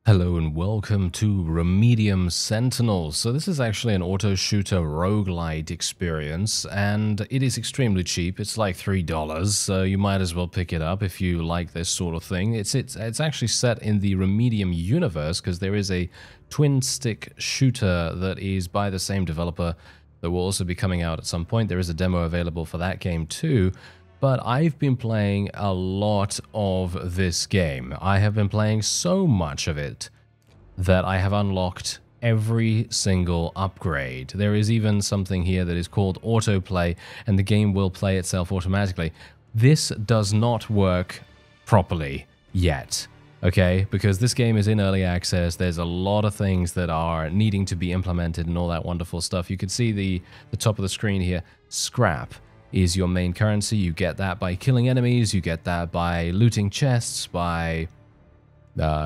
Hello and welcome to Remedium Sentinels. So this is actually an auto shooter roguelite experience and it is extremely cheap. It's like $3, so you might as well pick it up if you like this sort of thing. It's actually set in the Remedium universe because there is a twin stick shooter that is by the same developer that will also be coming out at some point. There is a demo available for that game too. But I've been playing a lot of this game. I have been playing so much of it that I have unlocked every single upgrade. There is even something here that is called autoplay, and the game will play itself automatically. This does not work properly yet, okay? Because this game is in early access. There's a lot of things that are needing to be implemented and all that wonderful stuff. You can see the top of the screen here, scrap is your main currency. You get that by killing enemies, you get that by looting chests, by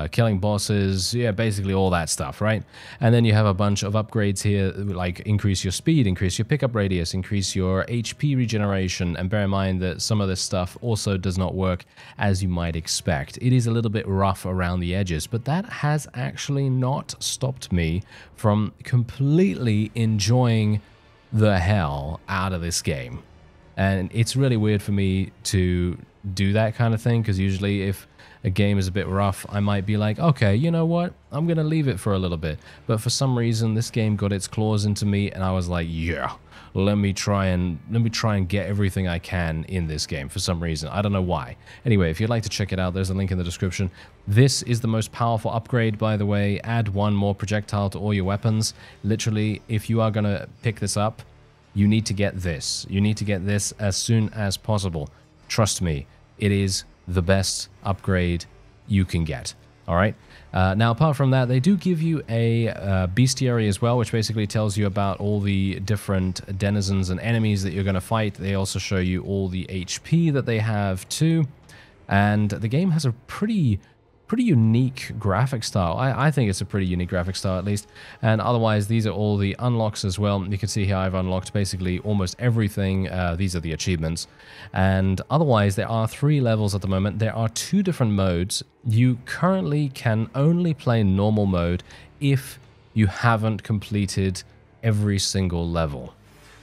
killing bosses, yeah, basically all that stuff, right? And then you have a bunch of upgrades here, like increase your speed, increase your pickup radius, increase your HP regeneration, and bear in mind that some of this stuff also does not work as you might expect. It is a little bit rough around the edges, but that has actually not stopped me from completely enjoying the hell out of this game. And it's really weird for me to do that kind of thing, because usually if a game is a bit rough, I might be like, okay, you know what? I'm going to leave it for a little bit. But for some reason, this game got its claws into me, and I was like, yeah, let me try and get everything I can in this game for some reason. I don't know why. Anyway, if you'd like to check it out, there's a link in the description. This is the most powerful upgrade, by the way. Add one more projectile to all your weapons. Literally, if you are going to pick this up, you need to get this. You need to get this as soon as possible. Trust me, it is the best upgrade you can get. All right. Now, apart from that, they do give you a bestiary as well, which basically tells you about all the different denizens and enemies that you're going to fight. They also show you all the HP that they have too. And the game has a pretty unique graphic style. I think it's a pretty unique graphic style, at least. And otherwise, these are all the unlocks as well. You can see here I've unlocked basically almost everything. These are the achievements. And otherwise, there are 3 levels at the moment. There are 2 different modes. You currently can only play normal mode if you haven't completed every single level.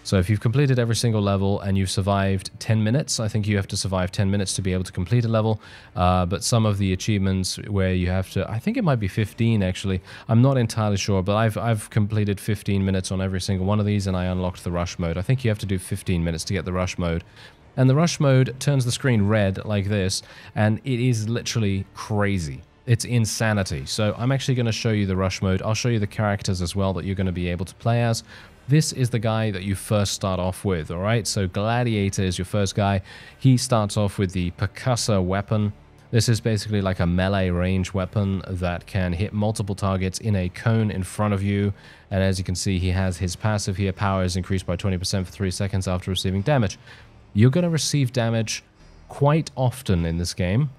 So if you've completed every single level and you've survived 10 minutes, I think you have to survive 10 minutes to be able to complete a level. But some of the achievements where you have to, I think it might be 15 actually. I'm not entirely sure, but I've completed 15 minutes on every single one of these, and I unlocked the rush mode. I think you have to do 15 minutes to get the rush mode. And the rush mode turns the screen red like this, and it is literally crazy. It's insanity. So I'm actually going to show you the rush mode. I'll show you the characters as well that you're going to be able to play as. This is the guy that you first start off with, all right? So Gladiator is your first guy. He starts off with the percussor weapon. This is basically like a melee range weapon that can hit multiple targets in a cone in front of you. And as you can see, he has his passive here. Power is increased by 20% for 3 seconds after receiving damage. You're going to receive damage quite often in this game,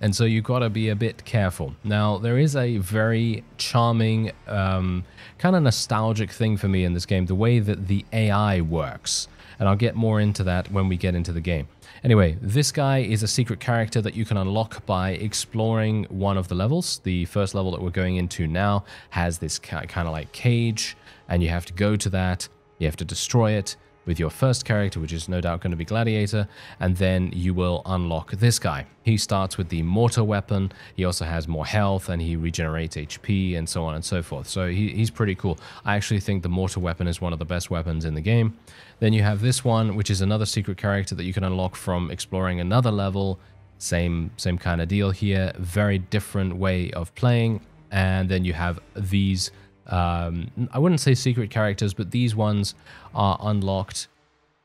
and so you've got to be a bit careful. Now, there is a very charming, kind of nostalgic thing for me in this game, the way that the AI works. And I'll get more into that when we get into the game. Anyway, this guy is a secret character that you can unlock by exploring one of the levels. The first level that we're going into now has this kind of like cage, and you have to go to that. You have to destroy it with your first character, which is no doubt going to be Gladiator, and then you will unlock this guy. He starts with the mortar weapon. He also has more health, and he regenerates HP, and so on and so forth. So he's pretty cool. I actually think the mortar weapon is one of the best weapons in the game. Then you have this one, which is another secret character that you can unlock from exploring another level. Same kind of deal here. Very different way of playing. And then you have these I wouldn't say secret characters, but these ones are unlocked.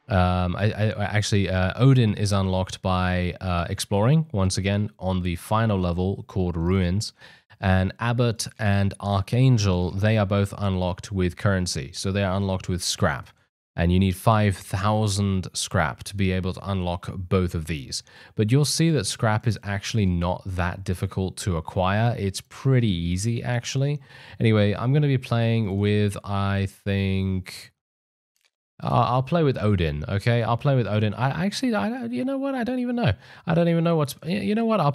Actually, Odin is unlocked by exploring, once again, on the final level called Ruins. And Abbot and Archangel, they are both unlocked with currency. So they are unlocked with scrap. And you need 5,000 scrap to be able to unlock both of these. But you'll see that scrap is actually not that difficult to acquire. It's pretty easy, actually. Anyway, I'm going to be playing with, I think, I'll play with Odin, okay? I'll play with Odin. You know what? I don't even know. I don't even know what's. You know what? I'll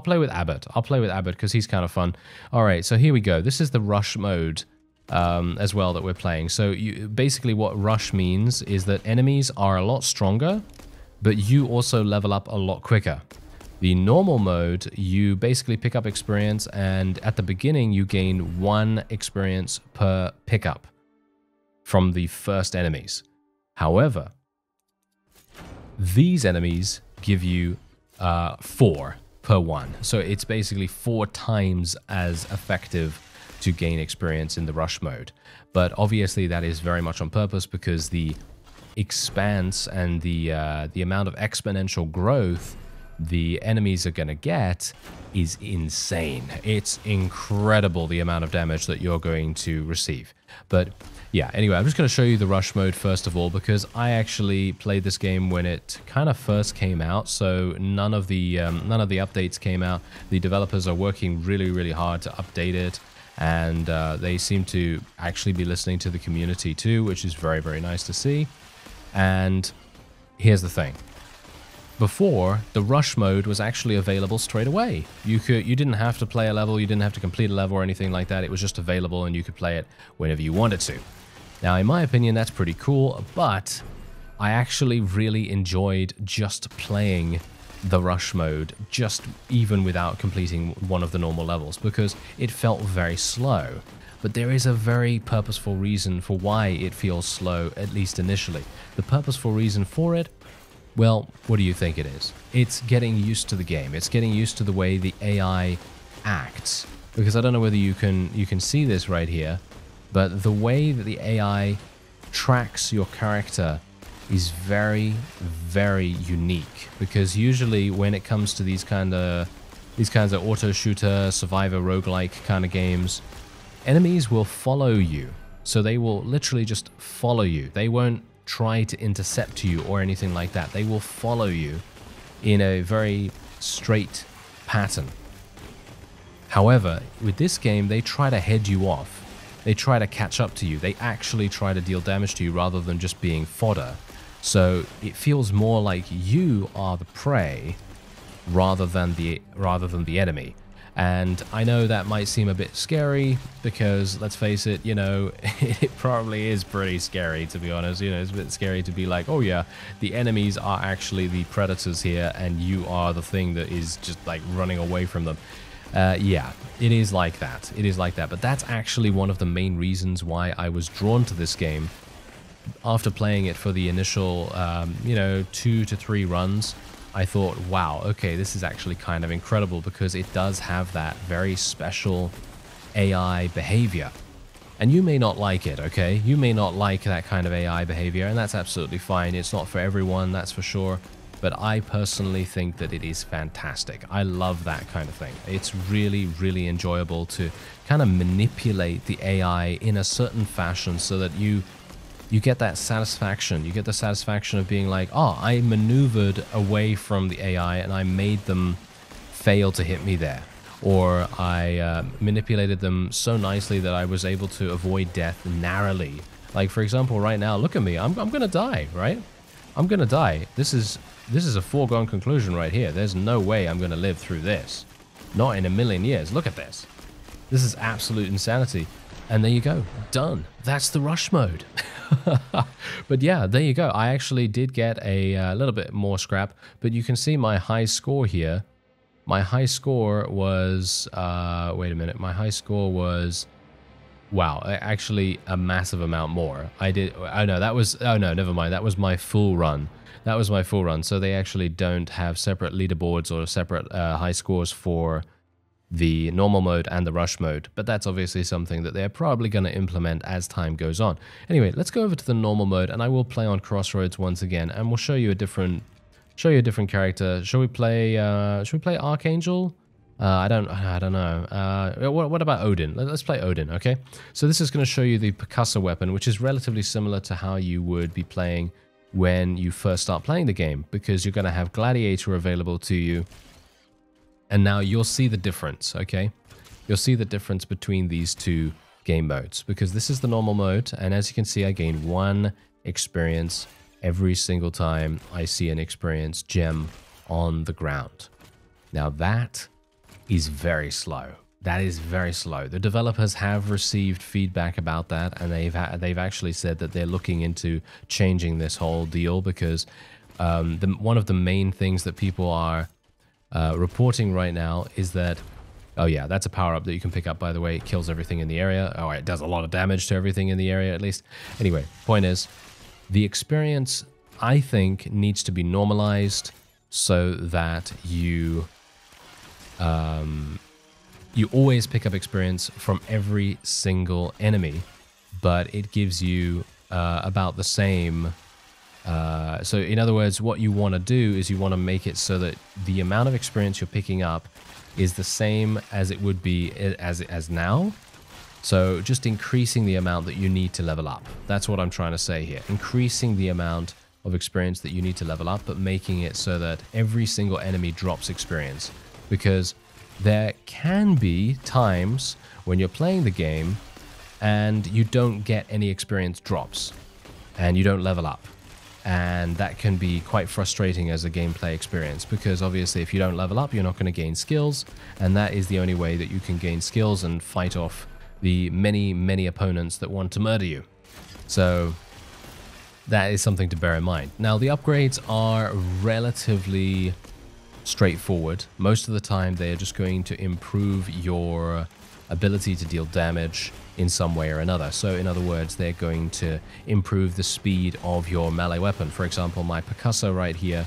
play with Abbott. I'll play with Abbott because he's kind of fun. All right, so here we go. This is the rush mode as well that we're playing. So basically, what rush means is that enemies are a lot stronger, but you also level up a lot quicker. The normal mode, you basically pick up experience, and at the beginning, you gain 1 experience per pickup from the first enemies. However, these enemies give you 4 per 1. So it's basically 4 times as effective to gain experience in the rush mode. But obviously that is very much on purpose because the expanse and the amount of exponential growth the enemies are going to get is insane. It's incredible the amount of damage that you're going to receive. But yeah, anyway, I'm just going to show you the rush mode first of all, because I actually played this game when it kind of first came out, so none of the updates came out. The developers are working really, really hard to update it, and they seem to actually be listening to the community too, which is very, very nice to see. And here's the thing. Before, the rush mode was actually available straight away. You didn't have to play a level, you didn't have to complete a level or anything like that. It was just available and you could play it whenever you wanted to. Now, in my opinion, that's pretty cool, but I actually really enjoyed just playing the rush mode, just even without completing one of the normal levels, because it felt very slow. But there is a very purposeful reason for why it feels slow, at least initially. The purposeful reason for it, well, what do you think it is? It's getting used to the game. It's getting used to the way the AI acts. Because I don't know whether you can see this right here, but the way that the AI tracks your character is very, very unique. Because usually when it comes to these kinds of auto shooter, survivor, roguelike kind of games, enemies will follow you. So they will literally just follow you. They won't try to intercept you or anything like that. They will follow you in a very straight pattern. However, with this game, they try to head you off. They try to catch up to you. They actually try to deal damage to you rather than just being fodder. So it feels more like you are the prey rather than the enemy. And I know that might seem a bit scary because, let's face it, you know, it probably is pretty scary, to be honest. You know, it's a bit scary to be like, oh yeah, the enemies are actually the predators here and you are the thing that is just like running away from them. Yeah, it is like that. It is like that. But that's actually one of the main reasons why I was drawn to this game. After playing it for the initial, you know, 2 to 3 runs, I thought, wow, okay, this is actually kind of incredible because it does have that very special AI behavior. And you may not like it, okay? You may not like that kind of AI behavior, and that's absolutely fine. It's not for everyone, that's for sure. But I personally think that it is fantastic. I love that kind of thing. It's really, really enjoyable to kind of manipulate the AI in a certain fashion so that you get that satisfaction. You get the satisfaction of being like, oh, I maneuvered away from the AI and I made them fail to hit me there. Or I manipulated them so nicely that I was able to avoid death narrowly. Like, for example, right now, look at me. I'm going to die, right? I'm going to die. This is a foregone conclusion right here. There's no way I'm going to live through this. Not in a million years. Look at this. This is absolute insanity. And there you go. Done. That's the rush mode. But yeah, there you go. I actually did get a little bit more scrap, but you can see my high score here. My high score was, wait a minute. My high score was, wow, actually a massive amount more. I did, oh no, that was, oh no, never mind. That was my full run. That was my full run. So they actually don't have separate leaderboards or separate high scores for the normal mode and the rush mode, but that's obviously something that they're probably going to implement as time goes on. Anyway, let's go over to the normal mode, and I will play on Crossroads once again, and we'll show you a different character. Shall we play Archangel? I don't know. What about Odin? Let's play Odin, okay? So this is going to show you the percussor weapon, which is relatively similar to how you would be playing when you first start playing the game, because you're going to have Gladiator available to you. And now you'll see the difference, okay? You'll see the difference between these two game modes, because this is the normal mode, and as you can see, I gain 1 experience every single time I see an experience gem on the ground. Now that is very slow. That is very slow. The developers have received feedback about that, and they've actually said that they're looking into changing this whole deal, because one of the main things that people are reporting right now is that, oh yeah, that's a power-up that you can pick up, by the way. It kills everything in the area. Oh, it does a lot of damage to everything in the area, at least. Anyway, point is, the experience, I think, needs to be normalized so that you always pick up experience from every single enemy, but it gives you about the same. So in other words, what you want to do is you want to make it so that the amount of experience you're picking up is the same as it would be as now. So just increasing the amount that you need to level up. That's what I'm trying to say here. Increasing the amount of experience that you need to level up, but making it so that every single enemy drops experience. Because there can be times when you're playing the game and you don't get any experience drops and you don't level up. And that can be quite frustrating as a gameplay experience, because obviously if you don't level up, you're not going to gain skills, and that is the only way that you can gain skills and fight off the many opponents that want to murder you. So that is something to bear in mind. Now, the upgrades are relatively straightforward. Most of the time, they are just going to improve your ability to deal damage in some way or another. So in other words, they're going to improve the speed of your melee weapon. For example, my percussor right here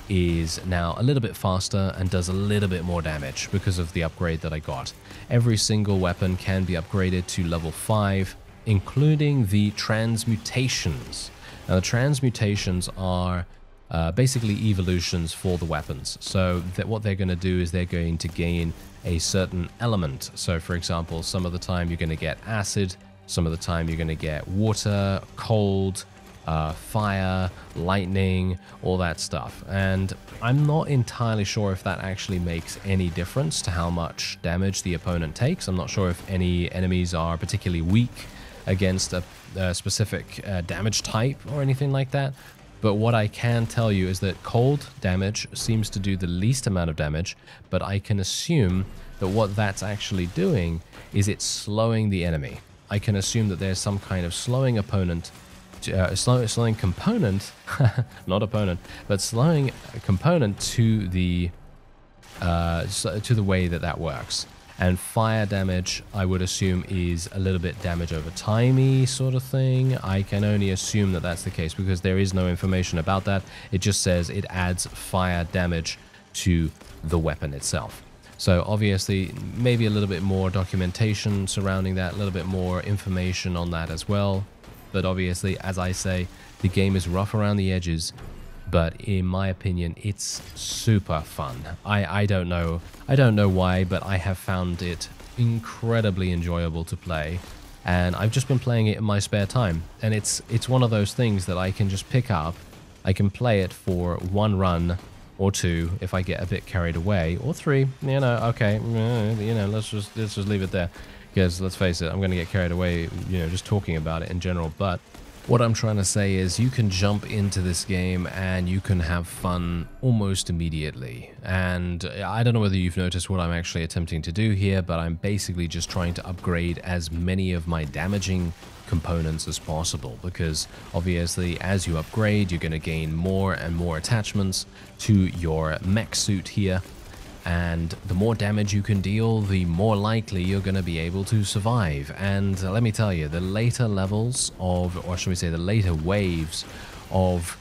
is now a little bit faster and does a little bit more damage because of the upgrade that I got. Every single weapon can be upgraded to level 5, including the transmutations. Now, the transmutations are basically evolutions for the weapons. So what they're going to do is they're going to gain a certain element. So for example, some of the time you're going to get acid, some of the time you're going to get water, cold, fire, lightning, all that stuff. And I'm not entirely sure if that actually makes any difference to how much damage the opponent takes. I'm not sure if any enemies are particularly weak against a specific damage type or anything like that. But what I can tell you is that cold damage seems to do the least amount of damage, but I can assume that what that's actually doing is it's slowing the enemy. I can assume that there's some kind of slowing opponent, slowing component, not opponent, but slowing component to the way that works. And fire damage, I would assume, is a little bit damage over timey sort of thing. I can only assume that that's the case because there is no information about that. It just says it adds fire damage to the weapon itself. So obviously, maybe a little bit more documentation surrounding that, a little bit more information on that as well. But obviously, as I say, the game is rough around the edges. But in my opinion, it's super fun. I don't know why, but I have found it incredibly enjoyable to play, and I've just been playing it in my spare time. And it's one of those things that I can just pick up. I can play it for 1 run or 2 if I get a bit carried away, or 3. You know, okay, you know, let's just leave it there, because let's face it, I'm going to get carried away, you know, just talking about it in general. But what I'm trying to say is you can jump into this game and you can have fun almost immediately. And I don't know whether you've noticed what I'm actually attempting to do here, but I'm basically just trying to upgrade as many of my damaging components as possible, because obviously as you upgrade, you're going to gain more and more attachments to your mech suit here. And the more damage you can deal, the more likely you're going to be able to survive. And let me tell you, the later levels of, or should we say the later waves of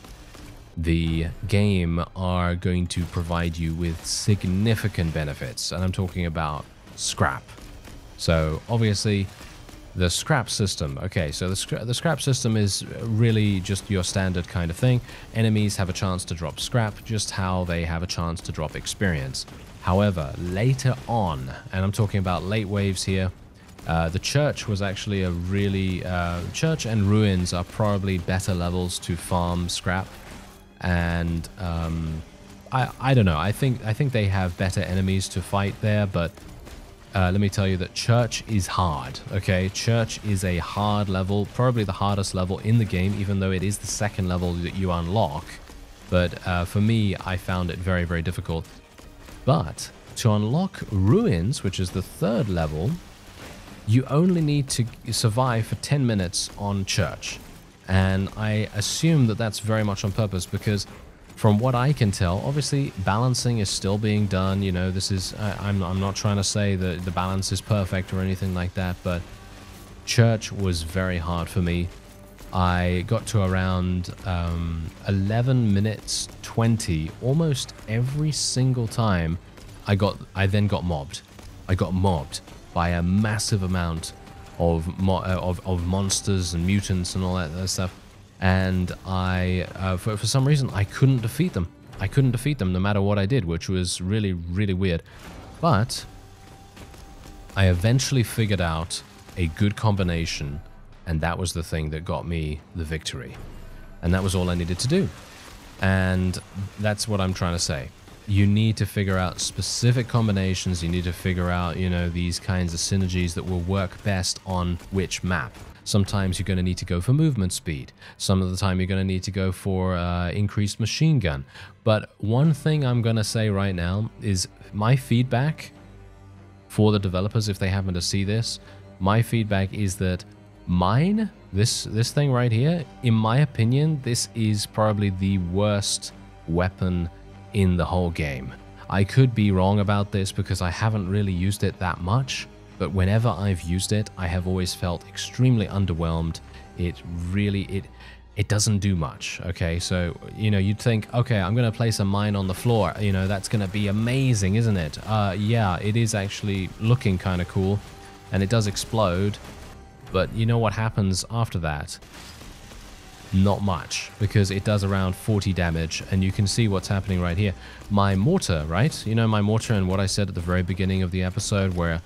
the game are going to provide you with significant benefits. And I'm talking about scrap. So obviously the scrap system. Okay, so the scrap system is really just your standard kind of thing. Enemies have a chance to drop scrap, just how they have a chance to drop experience. However, later on, and I'm talking about late waves here, the church was actually a really... church and ruins are probably better levels to farm scrap. And I don't know, I think they have better enemies to fight there, but let me tell you that Church is hard, okay? Church is a hard level, probably the hardest level in the game, even though it is the second level that you unlock. But for me, I found it very, very difficult. But to unlock Ruins, which is the third level, you only need to survive for 10 minutes on Church. And I assume that that's very much on purpose because from what I can tell, obviously balancing is still being done. You know, this is, I'm not trying to say that the balance is perfect or anything like that, but Church was very hard for me. I got to around 11 minutes 20 almost every single time. I then got mobbed. I got mobbed by a massive amount of monsters and mutants and all that stuff. And for some reason, I couldn't defeat them. I couldn't defeat them no matter what I did, which was really, really weird. But I eventually figured out a good combination, and that was the thing that got me the victory. And that was all I needed to do. And that's what I'm trying to say. You need to figure out specific combinations. You need to figure out, you know, these kinds of synergies that will work best on which map. Sometimes you're going to need to go for movement speed. Some of the time you're going to need to go for increased machine gun. But one thing I'm going to say right now is my feedback for the developers, if they happen to see this, my feedback is that this thing right here, in my opinion, this is probably the worst weapon in the whole game. I could be wrong about this because I haven't really used it that much. But whenever I've used it, I have always felt extremely underwhelmed. It doesn't do much, okay? So, you know, you'd think, okay, I'm going to place a mine on the floor. You know, that's going to be amazing, isn't it? Yeah, it is actually looking kind of cool. And it does explode. But you know what happens after that? Not much, because it does around 40 damage, and you can see what's happening right here. My mortar, right? You know, my mortar and what I said at the very beginning of the episode where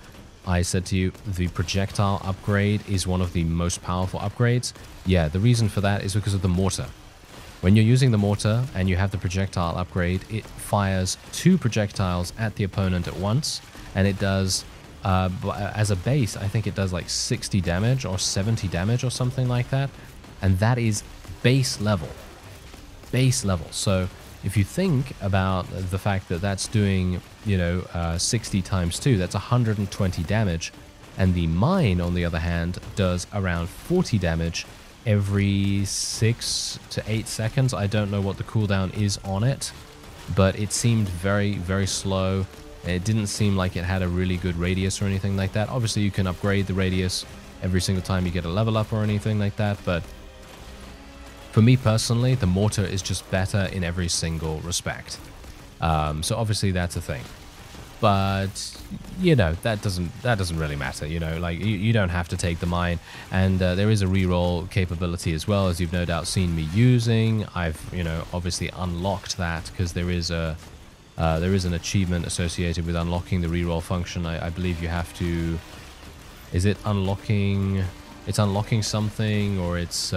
I said to you, the projectile upgrade is one of the most powerful upgrades. Yeah, the reason for that is because of the mortar. When you're using the mortar and you have the projectile upgrade, it fires 2 projectiles at the opponent at once, and it does, as a base, I think it does like 60 damage or 70 damage or something like that. And that is base level. Base level. So if you think about the fact that that's doing, you know, 60 times 2, that's 120 damage. And the mine, on the other hand, does around 40 damage every 6 to 8 seconds. I don't know what the cooldown is on it, but it seemed very, very slow. It didn't seem like it had a really good radius or anything like that. Obviously, you can upgrade the radius every single time you get a level up or anything like that, but for me personally, the mortar is just better in every single respect. So obviously that's a thing. But, you know, that doesn't really matter, you know, like you don't have to take the mine. And there is a reroll capability as well, as you've no doubt seen me using. I've, you know, obviously unlocked that because there is an achievement associated with unlocking the reroll function. I believe you have to, is it unlocking... It's unlocking something, or it's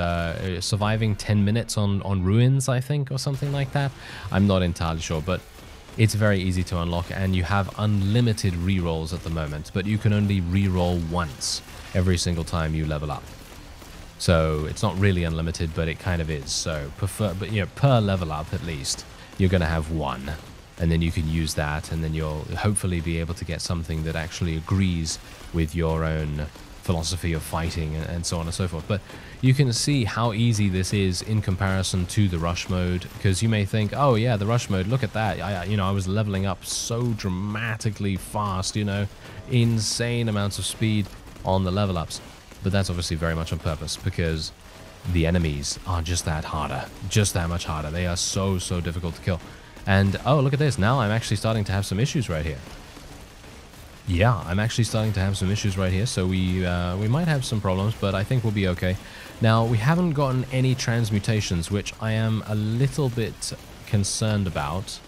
surviving 10 minutes on Ruins, I think, or something like that. I'm not entirely sure, but it's very easy to unlock, and you have unlimited rerolls at the moment, but you can only reroll once every single time you level up. So it's not really unlimited, but it kind of is. So but you know, per level up at least, you're going to have one, and then you can use that, and then you'll hopefully be able to get something that actually agrees with your own philosophy of fighting and so on and so forth. But you can see how easy this is in comparison to the rush mode, because you may think, oh yeah, the rush mode, look at that, I was leveling up so dramatically fast, you know, insane amounts of speed on the level ups. But that's obviously very much on purpose, because the enemies are just that harder, just that much harder. They are so difficult to kill. And oh, look at this, now I'm actually starting to have some issues right here. Yeah, I'm actually starting to have some issues right here, so we might have some problems, but I think we'll be okay. Now, we haven't gotten any transmutations, which I am a little bit concerned about.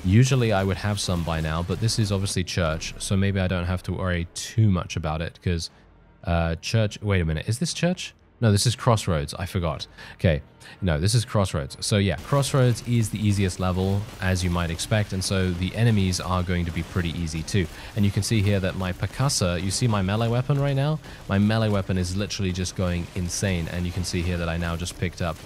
Usually I would have some by now, but this is obviously Church, so maybe I don't have to worry too much about it, because Church... Wait a minute, is this Church? No, this is Crossroads. I forgot. Okay. No, this is Crossroads. So yeah, Crossroads is the easiest level, as you might expect, and so the enemies are going to be pretty easy too. And you can see here that my percussor, you see my melee weapon right now? My melee weapon is literally just going insane, and you can see here that I now just picked up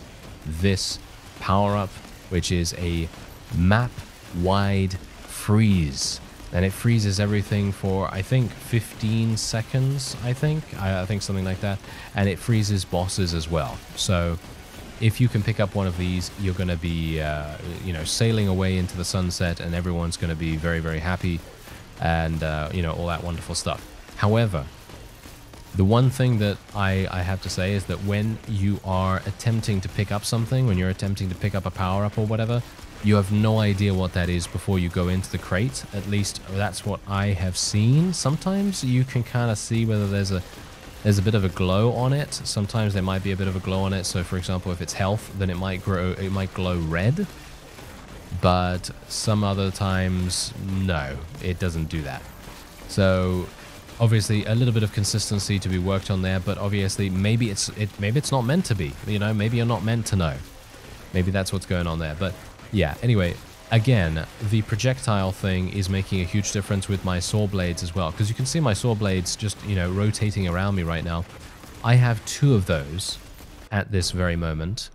this power-up, which is a map-wide freeze. And it freezes everything for, I think, 15 seconds, I think something like that. And it freezes bosses as well. So if you can pick up one of these, you're going to be, you know, sailing away into the sunset, and everyone's going to be very, very happy, and, you know, all that wonderful stuff. However, the one thing that I have to say is that when you are attempting to pick up something, when you're attempting to pick up a power-up or whatever, you have no idea what that is before you go into the crate. At least that's what I have seen. Sometimes you can kind of see whether there's a bit of a glow on it. Sometimes there might be a bit of a glow on it. So for example, if it's health, then it might glow red. But some other times, no, it doesn't do that. So obviously a little bit of consistency to be worked on there, but obviously maybe it's not meant to be. You know, maybe you're not meant to know. Maybe that's what's going on there. But yeah, anyway, again, the projectile thing is making a huge difference with my saw blades as well, because you can see my saw blades just, you know, rotating around me right now. I have 2 of those at this very moment,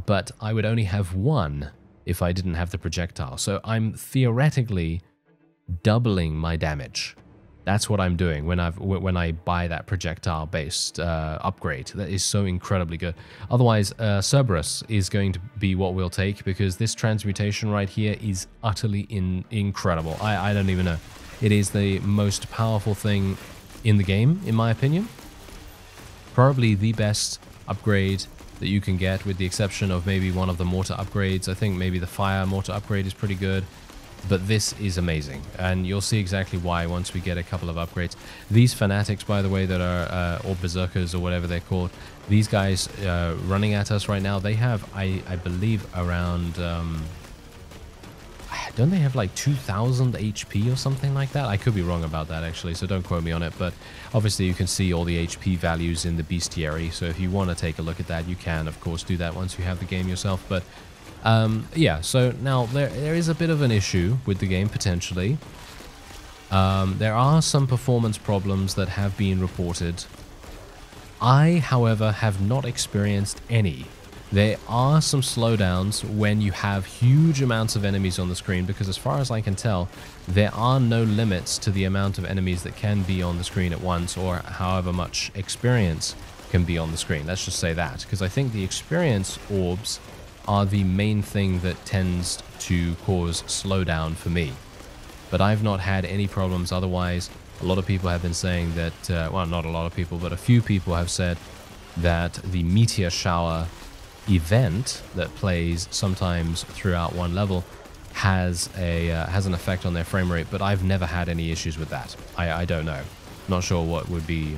but I would only have 1 if I didn't have the projectile. So I'm theoretically doubling my damage. That's what I'm doing when I buy that projectile-based upgrade. That is so incredibly good. Otherwise, Cerberus is going to be what we'll take, because this transmutation right here is utterly incredible. I don't even know. It is the most powerful thing in the game, in my opinion. Probably the best upgrade that you can get, with the exception of maybe one of the mortar upgrades. I think maybe the fire mortar upgrade is pretty good. But this is amazing, and you'll see exactly why once we get a couple of upgrades. These fanatics, by the way, that are, or berserkers, or whatever they're called, these guys running at us right now, they have, I believe, around, don't they have like 2,000 HP or something like that? I could be wrong about that, actually, so don't quote me on it, but obviously you can see all the HP values in the bestiary, so if you want to take a look at that, you can, of course, do that once you have the game yourself, but yeah, so now there is a bit of an issue with the game, potentially. There are some performance problems that have been reported. I, however, have not experienced any. There are some slowdowns when you have huge amounts of enemies on the screen, because as far as I can tell, there are no limits to the amount of enemies that can be on the screen at once, or however much experience can be on the screen. Let's just say that, because I think the experience orbs are the main thing that tends to cause slowdown for me. But I've not had any problems otherwise. A lot of people have been saying that, well, not a lot of people, but a few people have said that the meteor shower event that plays sometimes throughout one level has an effect on their frame rate, but I've never had any issues with that. I don't know. Not sure what would be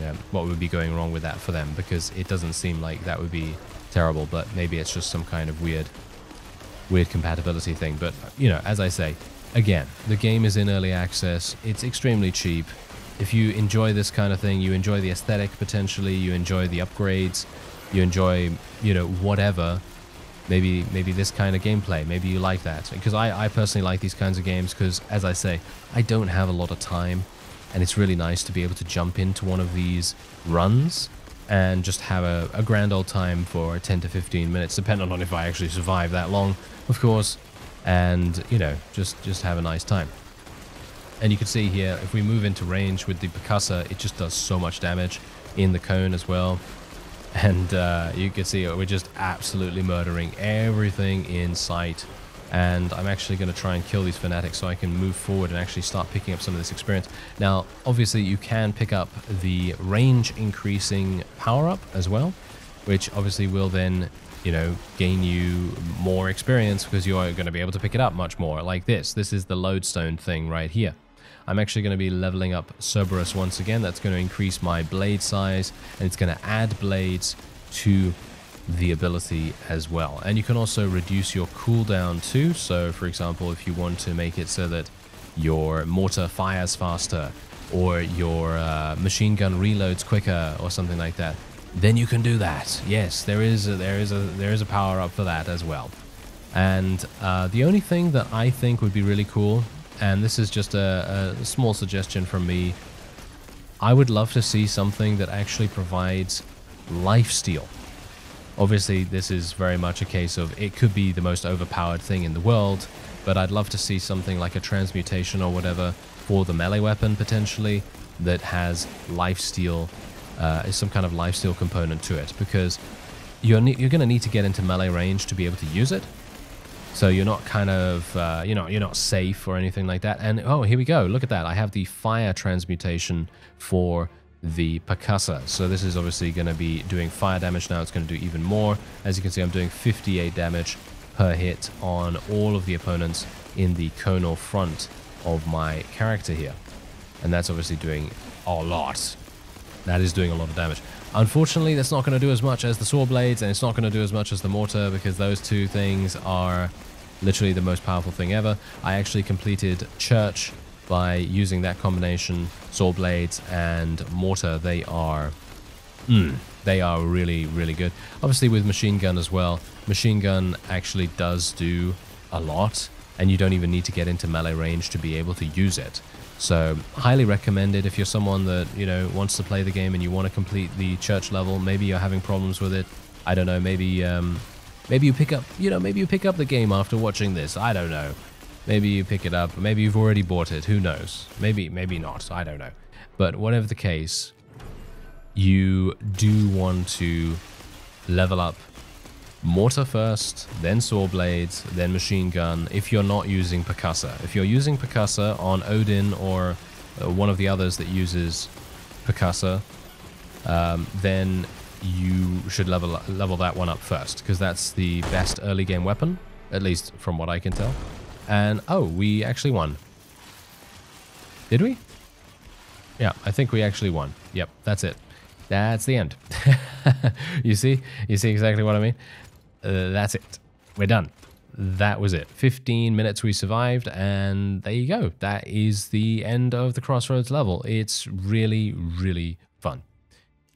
going wrong with that for them, because it doesn't seem like that would be terrible, but maybe it's just some kind of weird compatibility thing. But, you know, as I say, again, the game is in early access. It's extremely cheap. If you enjoy this kind of thing, you enjoy the aesthetic potentially, you enjoy the upgrades, you enjoy, you know, whatever, maybe this kind of gameplay, maybe you like that. Because I personally like these kinds of games, because, as I say, I don't have a lot of time, and it's really nice to be able to jump into one of these runs and just have a grand old time for 10 to 15 minutes, depending on if I actually survive that long, of course, and, you know, just have a nice time. And you can see here, if we move into range with the percussor, it just does so much damage in the cone as well. And you can see we're just absolutely murdering everything in sight. And I'm actually going to try and kill these fanatics so I can move forward and actually start picking up some of this experience. Now, obviously, you can pick up the range increasing power-up as well, which obviously will then, you know, gain you more experience, because you are going to be able to pick it up much more, like this. This is the lodestone thing right here. I'm actually going to be leveling up Cerberus once again. That's going to increase my blade size, and it's going to add blades to the ability as well. And you can also reduce your cooldown too. So for example, if you want to make it so that your mortar fires faster, or your machine gun reloads quicker, or something like that, then you can do that. Yes, there is a power up for that as well. And the only thing that I think would be really cool, and this is just a small suggestion from me, I would love to see something that actually provides lifesteal. Obviously, this is very much a case of it could be the most overpowered thing in the world, but I'd love to see something like a transmutation or whatever for the melee weapon potentially that has lifesteal, some kind of lifesteal component to it, because you're going to need to get into melee range to be able to use it. So you're not kind of, you're not safe or anything like that. And oh, here we go. Look at that. I have the fire transmutation for the percussor. So this is obviously going to be doing fire damage now. It's going to do even more. As you can see, I'm doing 58 damage per hit on all of the opponents in the conal front of my character here. And that's obviously doing a lot. That is doing a lot of damage. Unfortunately, that's not going to do as much as the sword blades, and it's not going to do as much as the mortar, because those two things are literally the most powerful thing ever. I actually completed Church by using that combination, sword blades and mortar. They are really, really good. Obviously with machine gun as well. Machine gun actually does do a lot, and you don't even need to get into melee range to be able to use it. So highly recommended if you're someone that, wants to play the game and you want to complete the Church level. Maybe you're having problems with it. I don't know. Maybe you pick up, maybe you pick up the game after watching this. I don't know. Maybe you pick it up. Maybe you've already bought it. Who knows? Maybe not. I don't know. But whatever the case, you do want to level up mortar first, then sword blades, then machine gun, if you're not using percussor. If you're using percussor on Odin or one of the others that uses percussor, then you should level that one up first, because that's the best early game weapon, at least from what I can tell. And oh, we actually won. Did we? Yeah, I think we actually won. Yep, that's it. That's the end. You see exactly what I mean? That's it. We're done. That was it. 15 minutes we survived, and there you go. That is the end of the Crossroads level. It's really, really fun.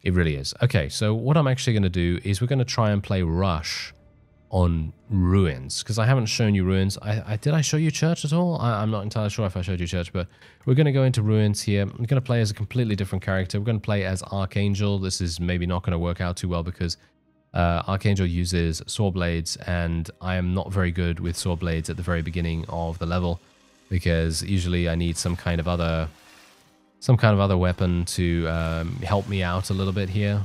It really is. Okay, so what I'm actually going to do is we're going to try and play Rush on Ruins, because I haven't shown you Ruins. Did I show you Church at all? I'm not entirely sure if I showed you Church, but we're going to go into Ruins here. I'm going to play as a completely different character. We're going to play as Archangel. This is maybe not going to work out too well because Archangel uses sword blades, and I am not very good with sword blades at the very beginning of the level, because usually I need some kind of other weapon to help me out a little bit here.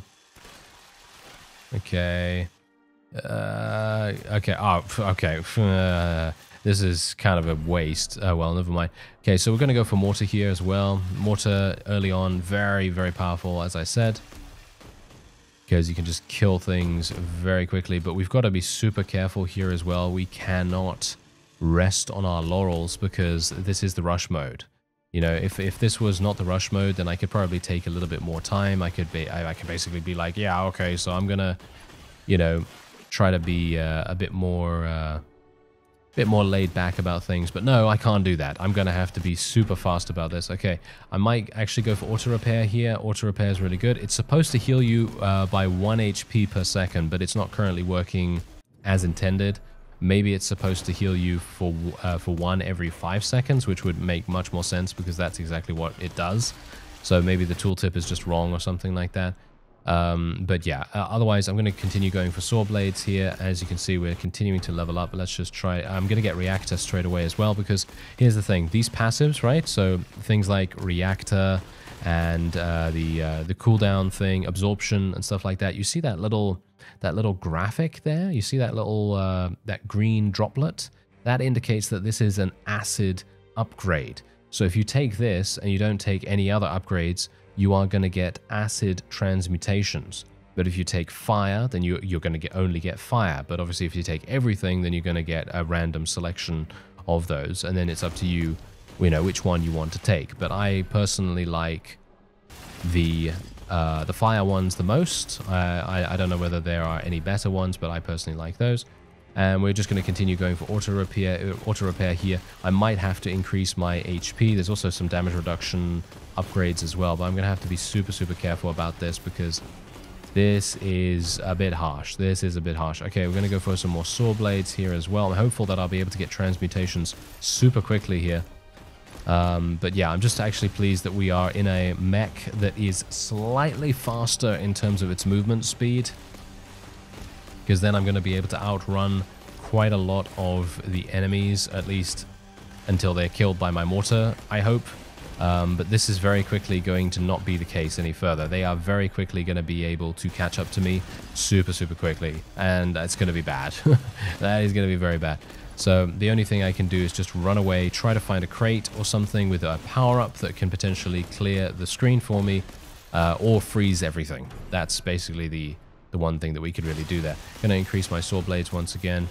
Okay. Okay. Oh, okay. This is kind of a waste. Well, never mind. Okay, so we're going to go for mortar here as well. Mortar early on, very, very powerful, as I said, because you can just kill things very quickly. But we've got to be super careful here as well. We cannot rest on our laurels, because this is the rush mode. If this was not the rush mode, then I could probably take a little bit more time. I could basically be like, yeah, okay, so I'm gonna, try to be a bit more laid back about things. But no, I can't do that. I'm gonna have to be super fast about this. Okay, I might actually go for auto repair here. Auto repair is really good. It's supposed to heal you by 1 HP per second, but it's not currently working as intended. Maybe it's supposed to heal you for 1 every 5 seconds, which would make much more sense, because that's exactly what it does. So maybe the tooltip is just wrong or something like that. But yeah, otherwise I'm going to continue going for sword blades here. As you can see, we're continuing to level up. Let's just try. I'm going to get reactor straight away as well, because here's the thing. These passives, right? So things like reactor and the cooldown thing, absorption and stuff like that. You see that little graphic there? You see that little that green droplet? That indicates that this is an acid upgrade. So if you take this and you don't take any other upgrades, you are going to get acid transmutations. But if you take fire, then you're going to only get fire. But obviously if you take everything, then you're going to get a random selection of those, and then it's up to you, which one you want to take. But I personally like the fire ones the most. I don't know whether there are any better ones, but I personally like those. And we're just going to continue going for auto repair here. I might have to increase my HP. There's also some damage reduction upgrades as well, but I'm going to have to be super, super careful about this, because This is a bit harsh. This is a bit harsh. Okay, we're going to go for some more saw blades here as well. I'm hopeful that I'll be able to get transmutations super quickly here. But yeah, I'm just actually pleased that we are in a mech that is slightly faster in terms of its movement speed, because then I'm going to be able to outrun quite a lot of the enemies, at least until they're killed by my mortar, I hope. But this is very quickly going to not be the case any further. They are very quickly going to be able to catch up to me super quickly, and that's going to be bad. That is going to be very bad. So the only thing I can do is just run away, try to find a crate or something with a power-up that can potentially clear the screen for me, or freeze everything. That's basically the one thing that we could really do there. Going to increase my saw blades once again.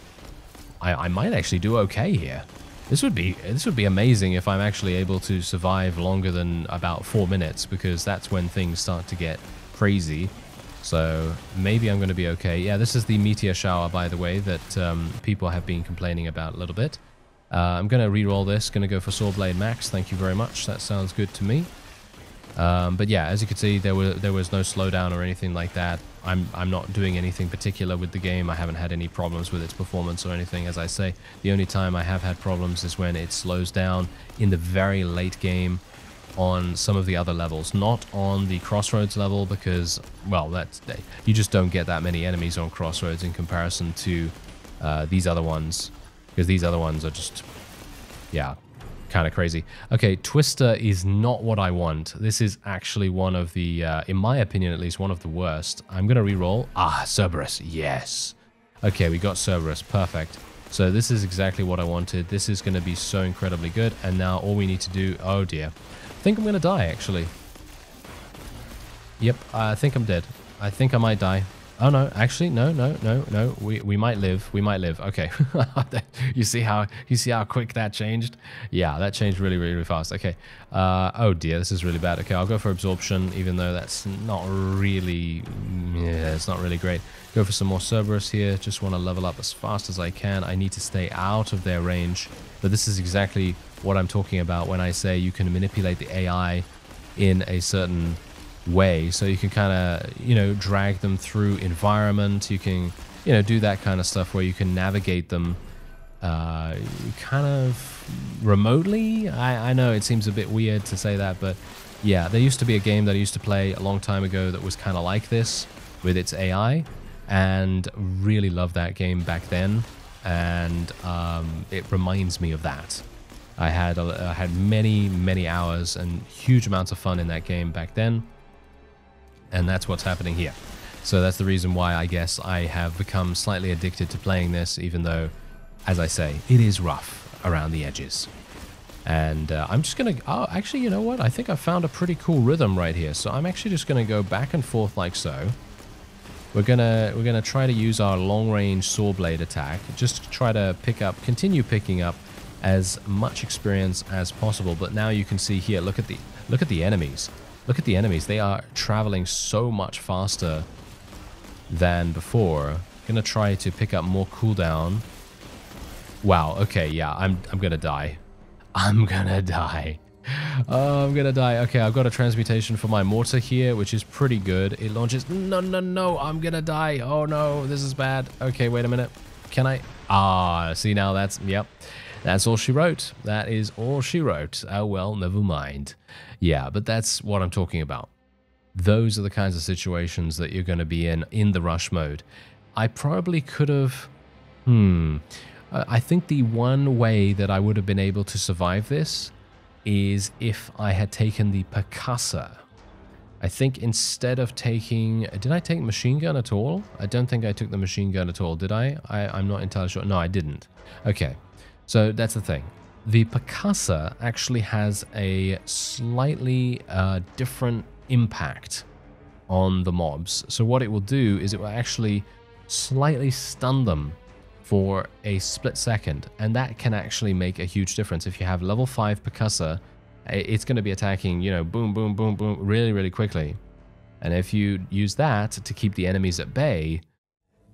I might actually do okay here. This would be amazing if I'm actually able to survive longer than about 4 minutes, because that's when things start to get crazy. So maybe I'm going to be okay. Yeah, this is the meteor shower, by the way, that people have been complaining about a little bit. I'm going to re-roll this. Going to go for Saw Blade Max. Thank you very much. That sounds good to me. But yeah, as you can see, there was no slowdown or anything like that. I'm not doing anything particular with the game. I haven't had any problems with its performance or anything. As I say, the only time I have had problems is when it slows down in the very late game on some of the other levels, not on the Crossroads level, because, well, you just don't get that many enemies on Crossroads in comparison to these other ones, because these other ones are just, yeah, kind of crazy. Okay, Twister is not what I want. This is actually one of the, in my opinion at least, one of the worst. I'm going to re-roll. Ah, Cerberus, yes. Okay, we got Cerberus, perfect. So this is exactly what I wanted. This is going to be so incredibly good. And now all we need to do, oh dear. I think I'm going to die, actually. Yep, I think I'm dead. I think I might die. Oh no, actually, no. We might live. We might live. Okay. you see how quick that changed? Yeah, that changed really fast. Okay. Oh dear, this is really bad. Okay, I'll go for absorption, even though that's not really, yeah, it's not really great. Go for some more Cerberus here. Just want to level up as fast as I can. I need to stay out of their range. But this is exactly what I'm talking about when I say you can manipulate the AI in a certain way, so you can kind of, you know, drag them through environment. You can, you know, do that kind of stuff where you can navigate them kind of remotely. I know it seems a bit weird to say that, but yeah, there used to be a game that I used to play a long time ago that was kind of like this with its AI, and really loved that game back then, and it reminds me of that. I had many hours and huge amounts of fun in that game back then. And that's what's happening here. So that's the reason why I guess I have become slightly addicted to playing this, even though, as I say, it is rough around the edges. And I'm just going to... Oh, actually, you know what? I think I found a pretty cool rhythm right here. So I'm actually just going to go back and forth like so. We're gonna try to use our long-range saw blade attack, just to try to continue picking up as much experience as possible. But now you can see here, look at the enemies. Look at the enemies. They are traveling so much faster than before. Gonna try to pick up more cooldown. Wow, okay, yeah, I'm gonna die. I'm gonna die. Oh, I'm gonna die. Okay, I've got a transmutation for my mortar here, which is pretty good. It launches... No, I'm gonna die. Oh no, this is bad. Okay, wait a minute. Can I... Ah, see now that's... Yep. That's all she wrote. That is all she wrote. Oh well, never mind. Yeah, but that's what I'm talking about. Those are the kinds of situations that you're going to be in the rush mode. I probably could have... I think the one way that I would have been able to survive this is if I had taken the percussor. I think instead of taking... Did I take machine gun at all? I don't think I took the machine gun at all, did I? I'm not entirely sure. No, I didn't. Okay, so that's the thing. The percussor actually has a slightly different impact on the mobs. So what it will do is it will actually slightly stun them for a split second, and that can actually make a huge difference. If you have level 5 percussor, it's going to be attacking, you know, boom, boom, boom, boom, really quickly. And if you use that to keep the enemies at bay,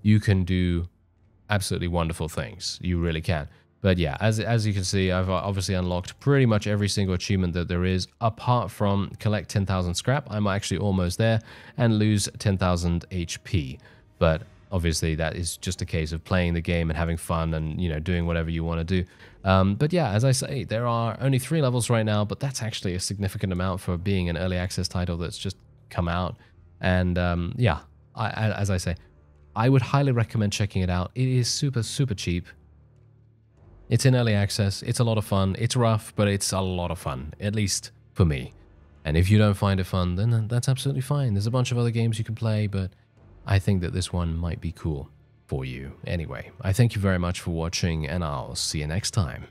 you can do absolutely wonderful things. You really can. But yeah, as you can see, I've obviously unlocked pretty much every single achievement that there is, apart from collect 10,000 scrap. I'm actually almost there, and lose 10,000 HP. But obviously that is just a case of playing the game and having fun and, you know, doing whatever you want to do. But yeah, as I say, there are only 3 levels right now, but that's actually a significant amount for being an early access title that's just come out. And yeah, as I say, I would highly recommend checking it out. It is super, super cheap. It's in early access, it's a lot of fun, it's rough, but it's a lot of fun, at least for me. And if you don't find it fun, then that's absolutely fine. There's a bunch of other games you can play, but I think that this one might be cool for you. Anyway, I thank you very much for watching, and I'll see you next time.